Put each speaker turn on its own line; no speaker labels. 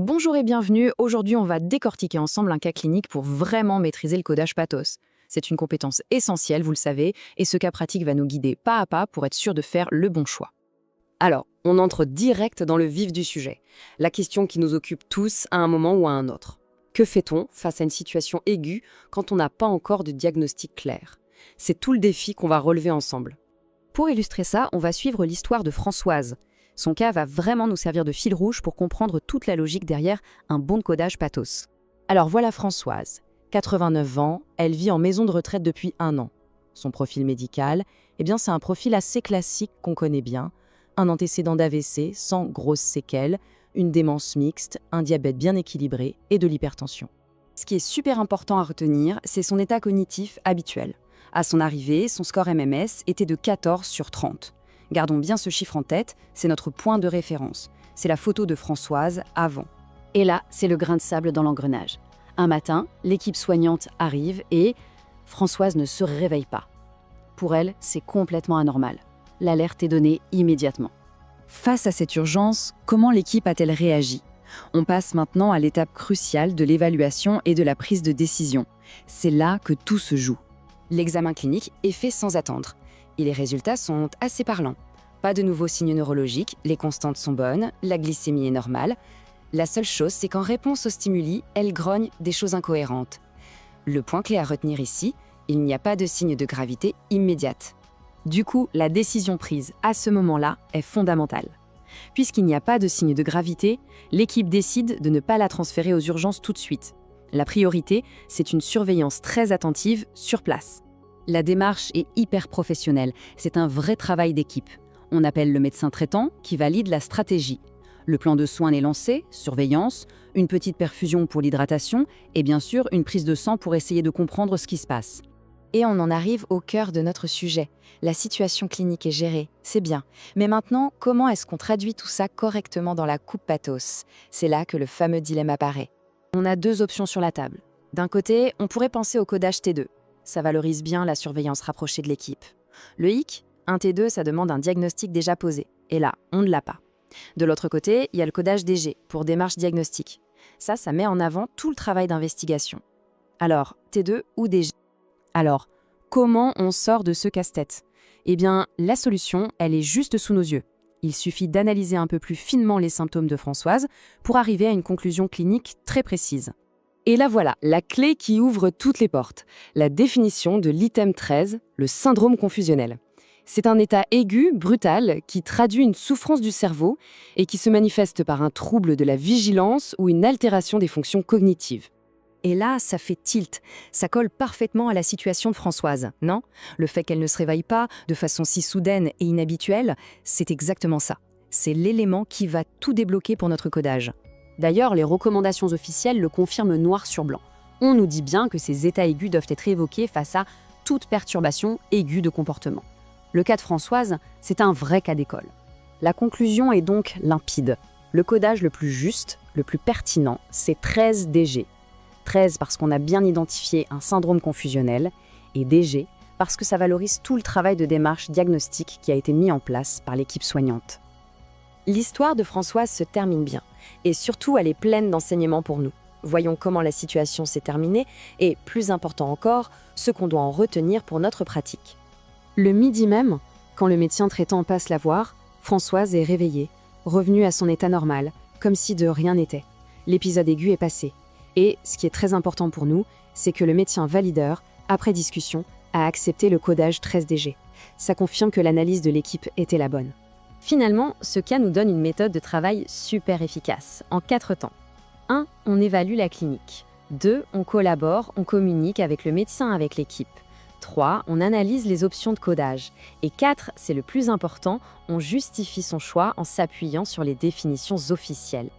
Bonjour et bienvenue. Aujourd'hui, on va décortiquer ensemble un cas clinique pour vraiment maîtriser le codage pathos. C'est une compétence essentielle, vous le savez, et ce cas pratique va nous guider pas à pas pour être sûr de faire le bon choix.
Alors, on entre direct dans le vif du sujet, la question qui nous occupe tous à un moment ou à un autre. Que fait-on face à une situation aiguë quand on n'a pas encore de diagnostic clair? C'est tout le défi qu'on va relever ensemble.
Pour illustrer ça, on va suivre l'histoire de Françoise. Son cas va vraiment nous servir de fil rouge pour comprendre toute la logique derrière un bon codage pathos.
Alors voilà Françoise, 89 ans, elle vit en maison de retraite depuis 1 an. Son profil médical, c'est un profil assez classique qu'on connaît bien. Un antécédent d'AVC sans grosses séquelles, une démence mixte, un diabète bien équilibré et de l'hypertension.
Ce qui est super important à retenir, c'est son état cognitif habituel. À son arrivée, son score MMS était de 14 sur 30. Gardons bien ce chiffre en tête, c'est notre point de référence. C'est la photo de Françoise avant. Et là, c'est le grain de sable dans l'engrenage. Un matin, l'équipe soignante arrive et Françoise ne se réveille pas. Pour elle, c'est complètement anormal. L'alerte est donnée immédiatement. Face à cette urgence, comment l'équipe a-t-elle réagi? On passe maintenant à l'étape cruciale de l'évaluation et de la prise de décision. C'est là que tout se joue.
L'examen clinique est fait sans attendre. Et les résultats sont assez parlants. Pas de nouveaux signes neurologiques, les constantes sont bonnes, la glycémie est normale. La seule chose, c'est qu'en réponse aux stimuli, elle grogne des choses incohérentes. Le point clé à retenir ici, il n'y a pas de signe de gravité immédiate.
Du coup, la décision prise à ce moment-là est fondamentale. Puisqu'il n'y a pas de signe de gravité, l'équipe décide de ne pas la transférer aux urgences tout de suite. La priorité, c'est une surveillance très attentive sur place. La démarche est hyper professionnelle, c'est un vrai travail d'équipe. On appelle le médecin traitant qui valide la stratégie. Le plan de soins est lancé, surveillance, une petite perfusion pour l'hydratation et bien sûr une prise de sang pour essayer de comprendre ce qui se passe.
Et on en arrive au cœur de notre sujet. La situation clinique est gérée, c'est bien. Mais maintenant, comment est-ce qu'on traduit tout ça correctement dans la coupe pathos? C'est là que le fameux dilemme apparaît.
On a 2 options sur la table. D'un côté, on pourrait penser au codage T2. Ça valorise bien la surveillance rapprochée de l'équipe. Le hic, un T2, ça demande un diagnostic déjà posé. Et là, on ne l'a pas. De l'autre côté, il y a le codage DG, pour démarche diagnostique. Ça met en avant tout le travail d'investigation. Alors, T2 ou DG? Alors, comment on sort de ce casse-tête? La solution, elle est juste sous nos yeux. Il suffit d'analyser un peu plus finement les symptômes de Françoise pour arriver à une conclusion clinique très précise.
Et là voilà, la clé qui ouvre toutes les portes, la définition de l'item 13, le syndrome confusionnel. C'est un état aigu, brutal, qui traduit une souffrance du cerveau et qui se manifeste par un trouble de la vigilance ou une altération des fonctions cognitives.
Et là, ça fait tilt. Ça colle parfaitement à la situation de Françoise, non? Le fait qu'elle ne se réveille pas de façon si soudaine et inhabituelle, c'est exactement ça. C'est l'élément qui va tout débloquer pour notre codage.
D'ailleurs, les recommandations officielles le confirment noir sur blanc. On nous dit bien que ces états aigus doivent être évoqués face à toute perturbation aiguë de comportement. Le cas de Françoise, c'est un vrai cas d'école. La conclusion est donc limpide. Le codage le plus juste, le plus pertinent, c'est 13 DG. 13 parce qu'on a bien identifié un syndrome confusionnel, et DG parce que ça valorise tout le travail de démarche diagnostique qui a été mis en place par l'équipe soignante. L'histoire de Françoise se termine bien, et surtout elle est pleine d'enseignements pour nous. Voyons comment la situation s'est terminée, et plus important encore, ce qu'on doit en retenir pour notre pratique. Le midi même, quand le médecin traitant passe la voir, Françoise est réveillée, revenue à son état normal, comme si de rien n'était. L'épisode aigu est passé. Et, ce qui est très important pour nous, c'est que le médecin valideur, après discussion, a accepté le codage 13DG. Ça confirme que l'analyse de l'équipe était la bonne. Finalement, ce cas nous donne une méthode de travail super efficace, en 4 temps. 1. On évalue la clinique. 2. On collabore, on communique avec le médecin, avec l'équipe. 3. On analyse les options de codage. Et 4, c'est le plus important, on justifie son choix en s'appuyant sur les définitions officielles.